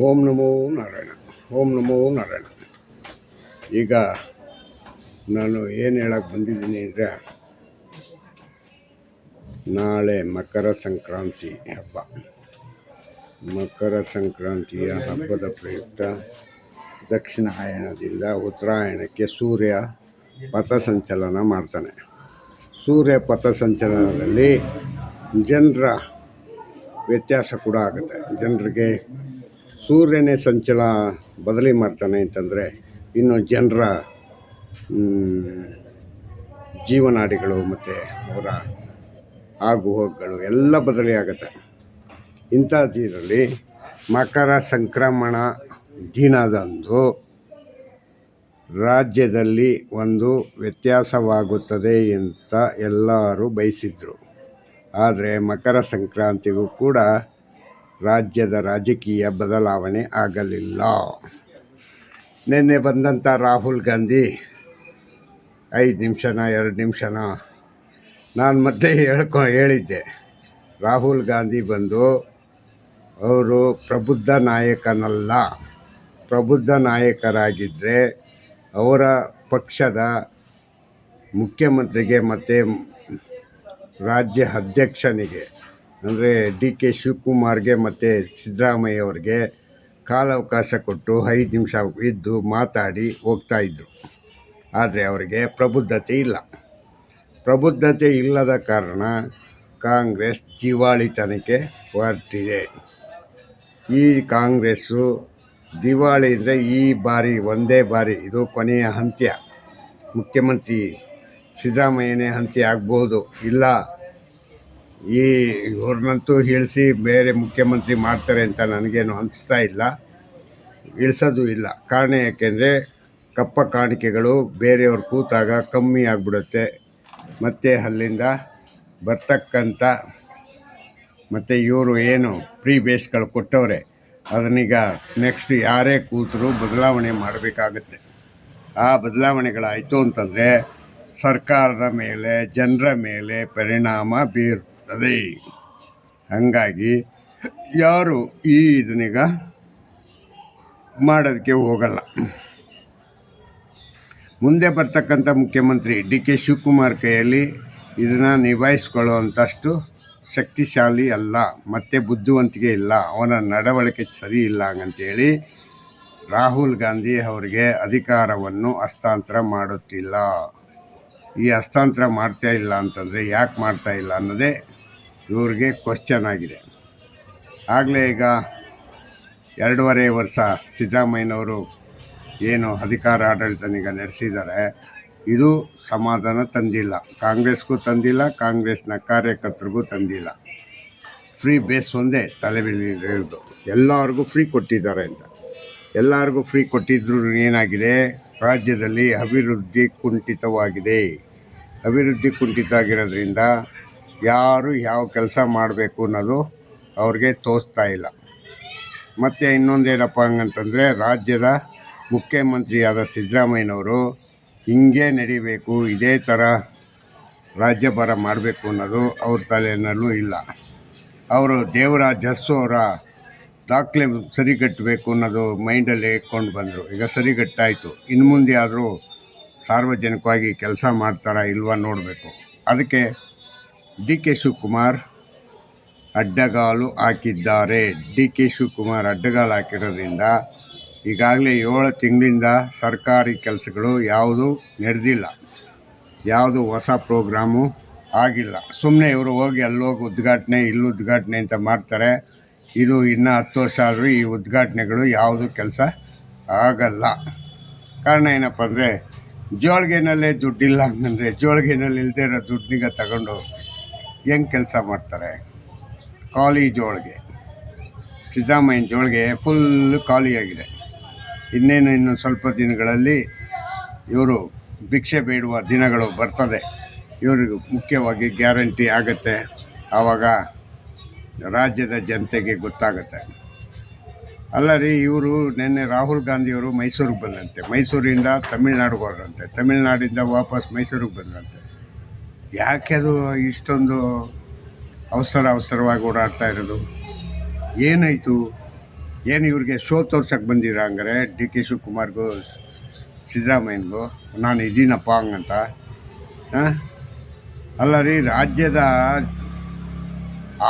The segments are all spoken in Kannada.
ಓಂ ನಮೋ ನಾರಾಯಣ. ಓಂ ನಮೋ ನಾರಾಯಣ. ಈಗ ನಾನು ಏನು ಹೇಳಕ್ಕೆ ಬಂದಿದ್ದೀನಿ ಅಂದರೆ, ನಾಳೆ ಮಕರ ಸಂಕ್ರಾಂತಿ ಹಬ್ಬ. ಮಕರ ಸಂಕ್ರಾಂತಿಯ ಹಬ್ಬದ ಪ್ರಯುಕ್ತ ದಕ್ಷಿಣಾಯಣದಿಂದ ಉತ್ತರಾಯಣಕ್ಕೆ ಸೂರ್ಯ ಪಥಸಂಚಲನ ಮಾಡ್ತಾನೆ. ಸೂರ್ಯ ಪಥಸಂಚಲನದಲ್ಲಿ ಜನರ ವ್ಯತ್ಯಾಸ ಕೂಡ ಆಗುತ್ತೆ. ಜನರಿಗೆ ಸೂರ್ಯನೇ ಬದಲಿ ಮಾಡ್ತಾನೆ ಅಂತಂದರೆ ಇನ್ನು ಜನರ ಜೀವನಾಡಿಗಳು ಮತ್ತು ಅವರ ಆಗುಹೋಗುಗಳು ಎಲ್ಲ ಬದಲಿ ಆಗುತ್ತೆ. ಇಂಥದ್ರಲ್ಲಿ ಮಕರ ಸಂಕ್ರಮಣ ದಿನದಂದು ರಾಜ್ಯದಲ್ಲಿ ಒಂದು ವ್ಯತ್ಯಾಸವಾಗುತ್ತದೆ ಅಂತ ಎಲ್ಲರೂ ಬಯಸಿದ್ರು. ಆದರೆ ಮಕರ ಸಂಕ್ರಾಂತಿಗೂ ಕೂಡ ರಾಜ್ಯದ ರಾಜಕೀಯ ಬದಲಾವಣೆ ಆಗಲಿಲ್ಲ. ನಿನ್ನೆ ಬಂದಂಥ ರಾಹುಲ್ ಗಾಂಧಿ 5 ನಿಮಿಷನ 2 ನಿಮಿಷನ ನಾನು ಮತ್ತೆ ಹೇಳಿದ್ದೆ, ರಾಹುಲ್ ಗಾಂಧಿ ಬಂದು ಅವರು ಪ್ರಬುದ್ಧ ನಾಯಕನಲ್ಲ. ಪ್ರಬುದ್ಧ ನಾಯಕರಾಗಿದ್ದರೆ ಅವರ ಪಕ್ಷದ ಮುಖ್ಯಮಂತ್ರಿಗೆ ಮತ್ತು ರಾಜ್ಯ ಅಧ್ಯಕ್ಷನಿಗೆ ಅಂದರೆ DK ಶಿವಕುಮಾರ್ಗೆ ಮತ್ತು ಸಿದ್ದರಾಮಯ್ಯ ಅವ್ರಿಗೆ ಕಾಲಾವಕಾಶ ಕೊಟ್ಟು 5 ನಿಮಿಷ ಇದ್ದು ಮಾತಾಡಿ ಹೋಗ್ತಾಯಿದ್ರು. ಆದರೆ ಅವರಿಗೆ ಪ್ರಬುದ್ಧತೆ ಇಲ್ಲ. ಪ್ರಬುದ್ಧತೆ ಇಲ್ಲದ ಕಾರಣ ಕಾಂಗ್ರೆಸ್ ದಿವಾಳಿತನಕ್ಕೆ ಹೊರಟಿದೆ. ಈ ಕಾಂಗ್ರೆಸ್ಸು ದಿವಾಳಿಯಿಂದ ಈ ಬಾರಿ ಒಂದೇ ಬಾರಿ ಇದು ಕೊನೆಯ ಅಂತ್ಯ. ಮುಖ್ಯಮಂತ್ರಿ ಸಿದ್ದರಾಮಯ್ಯನೇ ಅಂತ್ಯ ಆಗ್ಬೋದು, ಇಲ್ಲ ಇವ್ರನ್ನಂತೂ ಇಳಿಸಿ ಬೇರೆ ಮುಖ್ಯಮಂತ್ರಿ ಮಾಡ್ತಾರೆ ಅಂತ ನನಗೇನು ಅನಿಸ್ತಾ ಇಲ್ಲ. ಇಳಿಸೋದು ಇಲ್ಲ. ಕಾರಣ ಯಾಕೆಂದರೆ ಕಪ್ಪ ಕಾಣಿಕೆಗಳು ಬೇರೆಯವ್ರು ಕೂತಾಗ ಕಮ್ಮಿ ಆಗಿಬಿಡುತ್ತೆ. ಮತ್ತು ಅಲ್ಲಿಂದ ಬರ್ತಕ್ಕಂಥ ಮತ್ತು ಇವರು ಏನು ಫ್ರೀ ಬೇಸ್ಗಳು ಕೊಟ್ಟವ್ರೆ ಅದನ್ನೀಗ ನೆಕ್ಸ್ಟ್ ಯಾರೇ ಕೂತರೂ ಬದಲಾವಣೆ ಮಾಡಬೇಕಾಗತ್ತೆ. ಆ ಬದಲಾವಣೆಗಳಾಯಿತು ಅಂತಂದರೆ ಸರ್ಕಾರದ ಮೇಲೆ ಜನರ ಮೇಲೆ ಪರಿಣಾಮ ಬೀರುತ್ತದೆ. ಹಾಗಾಗಿ ಯಾರು ಇದನ್ನೀಗ ಮಾಡೋದಕ್ಕೆ ಹೋಗಲ್ಲ. ಮುಂದೆ ಬರ್ತಕ್ಕಂಥ ಮುಖ್ಯಮಂತ್ರಿ DK ಶಿವಕುಮಾರ್ ಕೈಯಲ್ಲಿ ಇದನ್ನು ನಿಭಾಯಿಸ್ಕೊಳ್ಳುವಂಥಷ್ಟು ಶಕ್ತಿಶಾಲಿ ಅಲ್ಲ, ಮತ್ತು ಬುದ್ಧಿವಂತಿಕೆ ಇಲ್ಲ, ಅವನ ನಡವಳಿಕೆ ಸರಿ ಇಲ್ಲ. ಹಂಗಂತೇಳಿ ರಾಹುಲ್ ಗಾಂಧಿ ಅವರಿಗೆ ಅಧಿಕಾರವನ್ನು ಹಸ್ತಾಂತರ ಮಾಡುತ್ತಿಲ್ಲ. ಈ ಹಸ್ತಾಂತರ ಮಾಡ್ತಾ ಇಲ್ಲ ಅಂತಂದರೆ ಯಾಕೆ ಮಾಡ್ತಾ ಇಲ್ಲ ಅನ್ನೋದೇ ಇವ್ರಿಗೆ ಕ್ವಶ್ಚನ್ ಆಗಿದೆ. ಆಗಲೇ ಈಗ 2.5 ವರ್ಷ ಸಿದ್ದರಾಮಯ್ಯನವರು ಏನು ಅಧಿಕಾರ ಆಡಳಿತನೀಗ ನಡೆಸಿದ್ದಾರೆ, ಇದು ಸಮಾಧಾನ ತಂದಿಲ್ಲ. ಕಾಂಗ್ರೆಸ್ಗೂ ತಂದಿಲ್ಲ, ಕಾಂಗ್ರೆಸ್ನ ಕಾರ್ಯಕರ್ತರಿಗೂ ತಂದಿಲ್ಲ. ಫ್ರೀ ಬೇಸ್ ಒಂದೇ ತಲೆ ಇರೋದು. ಎಲ್ಲರಿಗೂ ಫ್ರೀ ಕೊಟ್ಟಿದ್ದಾರೆ ಅಂತ. ಎಲ್ಲರಿಗೂ ಫ್ರೀ ಕೊಟ್ಟಿದ್ರು ಏನಾಗಿದೆ, ರಾಜ್ಯದಲ್ಲಿ ಅಭಿವೃದ್ಧಿ ಕುಂಠಿತವಾಗಿದೆ. ಅಭಿವೃದ್ಧಿ ಕುಂಠಿತ ಆಗಿರೋದ್ರಿಂದ ಯಾರು ಯಾವ ಕೆಲಸ ಮಾಡಬೇಕು ಅನ್ನೋದು ಅವ್ರಿಗೆ ತೋಚ್ತಾ ಇಲ್ಲ. ಮತ್ತು ಇನ್ನೊಂದೇನಪ್ಪ ಹಂಗಂತಂದರೆ ರಾಜ್ಯದ ಮುಖ್ಯಮಂತ್ರಿಯಾದ ಸಿದ್ದರಾಮಯ್ಯನವರು ಹಿಂಗೆ ನಡಿಬೇಕು, ಇದೇ ಥರ ರಾಜ್ಯಭಾರ ಮಾಡಬೇಕು ಅನ್ನೋದು ಅವ್ರ ತಲೆಯಲ್ಲೂ ಇಲ್ಲ. ಅವರು ದೇವರಾಜ್ ಅರಸು ಅವರ ದಾಖಲೆ ಸರಿಗಟ್ಟಬೇಕು ಅನ್ನೋದು ಮೈಂಡಲ್ಲಿ ಇಟ್ಕೊಂಡು ಬಂದರು. ಈಗ ಸರಿಗಟ್ಟಾಯಿತು. ಇನ್ನು ಮುಂದೆ ಆದರೂ ಸಾರ್ವಜನಿಕವಾಗಿ ಕೆಲಸ ಮಾಡ್ತಾರಾ ಇಲ್ವಾ ನೋಡಬೇಕು. ಅದಕ್ಕೆ DK ಶಿವಕುಮಾರ್ ಅಡ್ಡಗಾಲು ಹಾಕಿದ್ದಾರೆ. DK ಶಿವಕುಮಾರ್ ಅಡ್ಡಗಾಲು ಹಾಕಿರೋದ್ರಿಂದ ಈಗಾಗಲೇ 7 ತಿಂಗಳಿಂದ ಸರ್ಕಾರಿ ಕೆಲಸಗಳು ಯಾವುದೂ ನಡೆದಿಲ್ಲ, ಯಾವುದು ಹೊಸ ಪ್ರೋಗ್ರಾಮು ಆಗಿಲ್ಲ. ಸುಮ್ಮನೆ ಇವರು ಹೋಗಿ ಅಲ್ಲೋಗಿ ಉದ್ಘಾಟನೆ ಇಲ್ಲಿ ಉದ್ಘಾಟನೆ ಅಂತ ಮಾಡ್ತಾರೆ. ಇದು ಇನ್ನೂ 10 ವರ್ಷ ಆದರೂ ಈ ಉದ್ಘಾಟನೆಗಳು ಯಾವುದು ಕೆಲಸ ಆಗಲ್ಲ. ಕಾರಣ ಏನಪ್ಪ ಅಂದರೆ ಜೋಳಿಗೆನಲ್ಲೇ ದುಡ್ಡಿಲ್ಲ ಅಂತಂದರೆ ಜೋಳಿಗೆನಲ್ಲಿ ಇಲ್ಲದೇ ಇರೋ ದುಡ್ಡಿಗೆ ತಗೊಂಡು ಹೆಂಗೆ ಕೆಲಸ ಮಾಡ್ತಾರೆ? ಖಾಲಿ ಜೋಳಿಗೆ. ಸಿದ್ದರಾಮಯ್ಯನ ಜೋಳಿಗೆ ಫುಲ್ಲು ಖಾಲಿಯಾಗಿದೆ. ಇನ್ನೊಂದು ಸ್ವಲ್ಪ ದಿನಗಳಲ್ಲಿ ಇವರು ಭಿಕ್ಷೆ ಬೇಡುವ ದಿನಗಳು ಬರ್ತದೆ. ಇವ್ರಿಗೆ ಮುಖ್ಯವಾಗಿ ಗ್ಯಾರಂಟಿ ಆಗುತ್ತೆ. ಆವಾಗ ರಾಜ್ಯದ ಜನತೆಗೆ ಗೊತ್ತಾಗುತ್ತೆ. ಅಲ್ಲ ರೀ, ಇವರು ನಿನ್ನೆ ರಾಹುಲ್ ಗಾಂಧಿಯವರು ಮೈಸೂರಿಗೆ ಬಂದಂತೆ, ಮೈಸೂರಿಂದ ತಮಿಳ್ನಾಡಿಗೆ ಹೋದ್ರಂತೆ, ತಮಿಳ್ನಾಡಿಂದ ವಾಪಸ್ ಮೈಸೂರಿಗೆ ಬಂದ್ರಂತೆ. ಯಾಕೆ ಅದು ಇಷ್ಟೊಂದು ಅವಸರವಾಗಿ ಓಡಾಡ್ತಾ ಇರೋದು? ಏನಾಯಿತು? ಏನು ಇವ್ರಿಗೆ ಶೋ ತೋರ್ಸಕ್ಕೆ ಬಂದಿರ ಹಂಗಾರೆ ಡಿ ಕೆ ಶಿವಕುಮಾರ್ಗೂ ಸಿದ್ದರಾಮಯ್ಯನಿಗೂ ನಾನು ಇದ್ದೀನಪ್ಪ ಹಂಗಂತ. ಹಾಂ, ಅಲ್ಲ ರೀ, ರಾಜ್ಯದ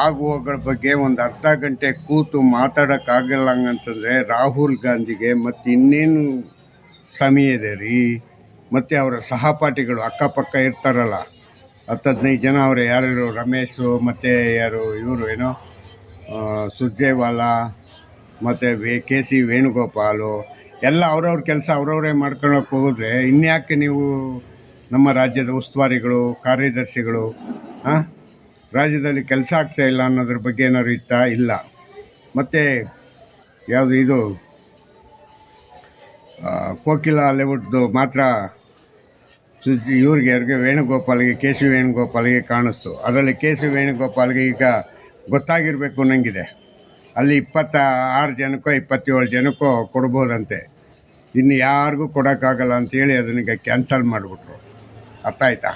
ಆಗುವಗಳ ಬಗ್ಗೆ ಒಂದು ಅರ್ಧ ಗಂಟೆ ಕೂತು ಮಾತಾಡೋಕ್ಕಾಗಲ್ಲ ಹಂಗಂತಂದರೆ ರಾಹುಲ್ ಗಾಂಧಿಗೆ ಮತ್ತು ಇನ್ನೇನು ಸಮಯ ಇದೆ ರೀ. ಮತ್ತು ಅವರ ಸಹಪಾಠಿಗಳು ಅಕ್ಕಪಕ್ಕ ಇರ್ತಾರಲ್ಲ, 10-15 ಜನ ಅವರೇ, ಯಾರು ರಮೇಶು ಮತ್ತು ಯಾರು ಇವರು ಏನೋ ಸುರ್ಜೇವಾಲಾ ಮತ್ತು ಕೆ ಸಿ ವೇಣುಗೋಪಾಲು ಎಲ್ಲ ಅವ್ರವ್ರ ಕೆಲಸ ಅವ್ರವರೇ ಮಾಡ್ಕೊಳಕ್ಕೆ ಹೋಗಿದ್ರೆ ಇನ್ಯಾಕೆ ನೀವು ನಮ್ಮ ರಾಜ್ಯದ ಉಸ್ತುವಾರಿಗಳು, ಕಾರ್ಯದರ್ಶಿಗಳು ರಾಜ್ಯದಲ್ಲಿ ಕೆಲಸ ಆಗ್ತಾ ಇಲ್ಲ ಅನ್ನೋದ್ರ ಬಗ್ಗೆ ಏನಾದ್ರು ಇತ್ತಾ? ಇಲ್ಲ. ಮತ್ತು ಯಾವುದು ಇದು ಕೋಕಿಲ ಲೆವುಡ್ದು ಮಾತ್ರ ಯಾರಿಗೆ ವೇಣುಗೋಪಾಲ್ಗೆ, ಕೆ ಸಿ ವೇಣುಗೋಪಾಲ್ಗೆ ಕಾಣಿಸ್ತು. ಅದರಲ್ಲಿ ಕೆ ಸಿ ವೇಣುಗೋಪಾಲ್ಗೆ ಈಗ ಗೊತ್ತಾಗಿರಬೇಕು ಅನ್ನಂಗಿದೆ. ಅಲ್ಲಿ 26 ಜನಕ್ಕೋ 27 ಜನಕ್ಕೋ ಕೊಡ್ಬೋದಂತೆ, ಇನ್ನು ಯಾರಿಗೂ ಕೊಡೋಕ್ಕಾಗಲ್ಲ ಅಂತೇಳಿ ಅದನ್ನೀಗ ಕ್ಯಾನ್ಸಲ್ ಮಾಡಿಬಿಟ್ರು. ಅರ್ಥ ಆಯ್ತಾ?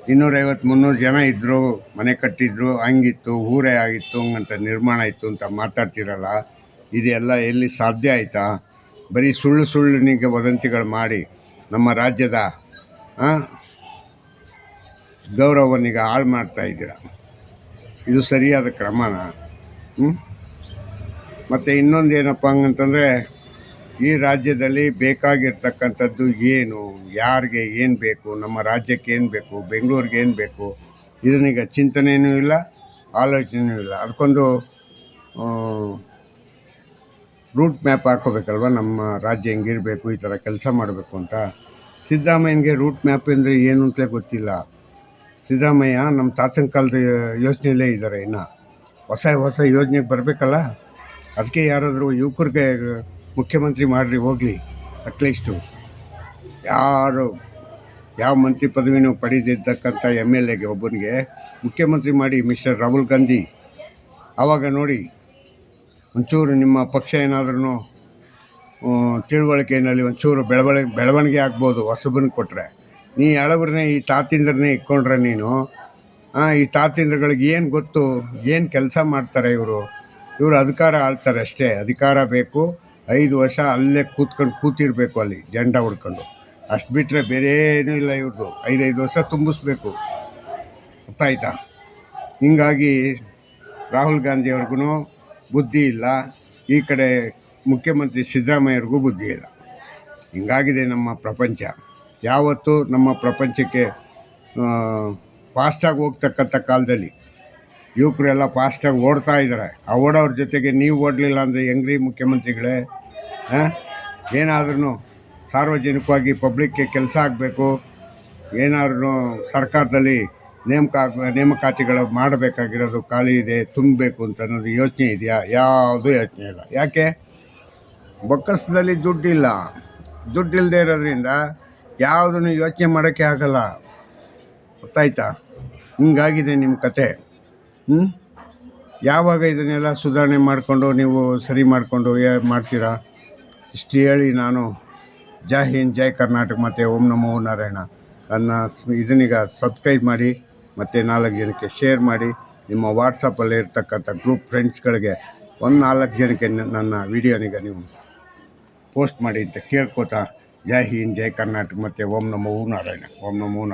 250-300 ಜನ ಇದ್ದರು, ಮನೆ ಕಟ್ಟಿದ್ರು, ಹಂಗಿತ್ತು, ಊರೇ ಆಗಿತ್ತು, ಹಂಗಂತ ನಿರ್ಮಾಣ ಇತ್ತು ಅಂತ ಮಾತಾಡ್ತಿರಲ್ಲ, ಇದೆಲ್ಲ ಎಲ್ಲಿ ಸಾಧ್ಯ ಆಯಿತಾ? ಬರೀ ಸುಳ್ಳಿನಿಗೆ ವದಂತಿಗಳು ಮಾಡಿ ನಮ್ಮ ರಾಜ್ಯದ ಗೌರವವನ್ನೀಗ ಹಾಳು ಮಾಡ್ತಾ ಇದ್ದೀರ. ಇದು ಸರಿಯಾದ ಕ್ರಮನ? ಮತ್ತು ಇನ್ನೊಂದು ಏನಪ್ಪ ಹಂಗಂತಂದರೆ, ಈ ರಾಜ್ಯದಲ್ಲಿ ಬೇಕಾಗಿರ್ತಕ್ಕಂಥದ್ದು ಏನು, ಯಾರಿಗೆ ಏನು ಬೇಕು, ನಮ್ಮ ರಾಜ್ಯಕ್ಕೆ ಏನು ಬೇಕು, ಬೆಂಗಳೂರಿಗೆ ಏನು ಬೇಕು, ಇದನ್ನೀಗ ಚಿಂತನೆಯೂ ಇಲ್ಲ, ಆಲೋಚನೆಯೂ ಇಲ್ಲ. ಅದಕ್ಕೊಂದು ರೂಟ್ ಮ್ಯಾಪ್ ಹಾಕೋಬೇಕಲ್ವ, ನಮ್ಮ ರಾಜ್ಯ ಹೆಂಗಿರಬೇಕು, ಈ ಥರ ಕೆಲಸ ಮಾಡಬೇಕು ಅಂತ. ಸಿದ್ದರಾಮಯ್ಯನಿಗೆ ರೂಟ್ ಮ್ಯಾಪ್ ಅಂದರೆ ಏನು ಅಂತಲೇ ಗೊತ್ತಿಲ್ಲ. ಸಿದ್ದರಾಮಯ್ಯ ನಮ್ಮ ತಾತನ ಕಾಲದ ಯೋಚನೆಯಲ್ಲೇ ಇದ್ದಾರೆ. ಇನ್ನು ಹೊಸ ಯೋಜನೆಗೆ ಬರಬೇಕಲ್ಲ, ಅದಕ್ಕೆ ಯಾರಾದರೂ ಯುವಕರಿಗೆ ಮುಖ್ಯಮಂತ್ರಿ ಮಾಡಿರಿ ಹೋಗಲಿ. ಅಟ್ಲೀಸ್ಟು ಯಾವ ಮಂತ್ರಿ ಪದವಿನೂ ಪಡೆದಿದ್ದಕ್ಕಂಥ MLAಗೆ ಒಬ್ಬನಿಗೆ ಮುಖ್ಯಮಂತ್ರಿ ಮಾಡಿ, ಮಿಸ್ಟರ್ ರಾಹುಲ್ ಗಾಂಧಿ. ಆವಾಗ ನೋಡಿ, ಒಂಚೂರು ನಿಮ್ಮ ಪಕ್ಷ ಏನಾದ್ರೂ ತಿಳುವಳಿಕೆಯಲ್ಲಿ ಒಂಚೂರು ಬೆಳವಣಿಗೆ ಆಗ್ಬೋದು. ಹೊಸಬನಿಗೆ ಕೊಟ್ಟರೆ, ನೀ ಹಳಬ್ರನ್ನೇ, ಈ ತಾತಿಂದ್ರನ್ನೇ ಇಟ್ಕೊಂಡ್ರೆ ನೀನು, ಈ ತಾತಿಂದ್ರಗಳಿಗೆ ಏನು ಗೊತ್ತು, ಏನು ಕೆಲಸ ಮಾಡ್ತಾರೆ ಇವರು ಅಧಿಕಾರ ಆಳ್ತಾರೆ ಅಷ್ಟೇ. ಅಧಿಕಾರ ಬೇಕು, 5 ವರ್ಷ ಅಲ್ಲೇ ಕೂತಿರಬೇಕು, ಅಲ್ಲಿ ಜೆಂಡ ಹೊಡ್ಕೊಂಡು. ಅಷ್ಟು ಬಿಟ್ಟರೆ ಬೇರೆ ಏನೂ ಇಲ್ಲ ಇವ್ರದ್ದು. 5 ವರ್ಷ ತುಂಬಿಸ್ಬೇಕು. ಅರ್ಥ ಆಯ್ತಾ? ಹೀಗಾಗಿ ರಾಹುಲ್ ಗಾಂಧಿಯವ್ರಿಗೂ ಬುದ್ಧಿ ಇಲ್ಲ, ಈ ಕಡೆ ಮುಖ್ಯಮಂತ್ರಿ ಸಿದ್ದರಾಮಯ್ಯವ್ರಿಗೂ ಬುದ್ಧಿ ಇಲ್ಲ. ಹಿಂಗಾಗಿದೆ ನಮ್ಮ ಪ್ರಪಂಚ. ಯಾವತ್ತೂ ನಮ್ಮ ಪ್ರಪಂಚಕ್ಕೆ ಫಾಸ್ಟಾಗಿ ಹೋಗ್ತಕ್ಕಂಥ ಕಾಲದಲ್ಲಿ ಯುವಕರೆಲ್ಲ ಫಾಸ್ಟಾಗಿ ಓಡ್ತಾ ಇದ್ದಾರೆ. ಆ ಓಡೋರ ಜೊತೆಗೆ ನೀವು ಓಡಲಿಲ್ಲ ಅಂದರೆ ಹೆಂಗ್ರಿ ಮುಖ್ಯಮಂತ್ರಿಗಳೇ? ಏನಾದ್ರೂ ಸಾರ್ವಜನಿಕವಾಗಿ ಪಬ್ಲಿಕ್ಗೆ ಕೆಲಸ ಆಗಬೇಕು, ಏನಾದ್ರೂ ಸರ್ಕಾರದಲ್ಲಿ ನೇಮಕಾತಿಗಳು ಮಾಡಬೇಕಾಗಿರೋದು ಖಾಲಿ ಇದೆ, ತುಂಬಬೇಕು ಅಂತ ಅನ್ನೋದು ಯೋಚನೆ ಇದೆಯಾ? ಯಾವುದೂ ಯೋಚನೆ ಇಲ್ಲ. ಯಾಕೆ? ಬೊಕ್ಕಸದಲ್ಲಿ ದುಡ್ಡಿಲ್ಲ. ದುಡ್ಡಿಲ್ಲದೆ ಇರೋದ್ರಿಂದ ಯಾವುದನ್ನು ಯೋಚನೆ ಮಾಡೋಕ್ಕೆ ಆಗಲ್ಲ. ಗೊತ್ತಾಯ್ತಾ? ಹಿಂಗಾಗಿದೆ ನಿಮ್ಮ ಕತೆ. ಯಾವಾಗ ಇದನ್ನೆಲ್ಲ ಸುಧಾರಣೆ ಮಾಡಿಕೊಂಡು ನೀವು ಸರಿ ಮಾಡಿಕೊಂಡು ಮಾಡ್ತೀರಾ? ಇಷ್ಟು ಹೇಳಿ ನಾನು ಜೈ ಹಿಂದ್, ಜೈ ಕರ್ನಾಟಕ ಮತ್ತು ಓಂ ನಮೋ ನಾರಾಯಣ ನನ್ನ ಇದನ್ನೀಗ ಸಬ್ಸ್ಕ್ರೈಬ್ ಮಾಡಿ ಮತ್ತು 4 ಜನಕ್ಕೆ ಶೇರ್ ಮಾಡಿ. ನಿಮ್ಮ ವಾಟ್ಸಪ್ಪಲ್ಲಿ ಇರ್ತಕ್ಕಂಥ ಗ್ರೂಪ್ ಫ್ರೆಂಡ್ಸ್ಗಳಿಗೆ 4 ಜನಕ್ಕೆ ನನ್ನ ವಿಡಿಯೋನಿಗ ನೀವು ಪೋಸ್ಟ್ ಮಾಡಿ ಅಂತ ಕೇಳ್ಕೊತಾ, ಜೈ ಹಿಂದ್, ಜೈ ಕರ್ನಾಟಕ ಮತ್ತು ಓಂ ನಮೋ ನಾರಾಯಣ, ಓಂ ನಮೋ ನಾರಾಯಣ.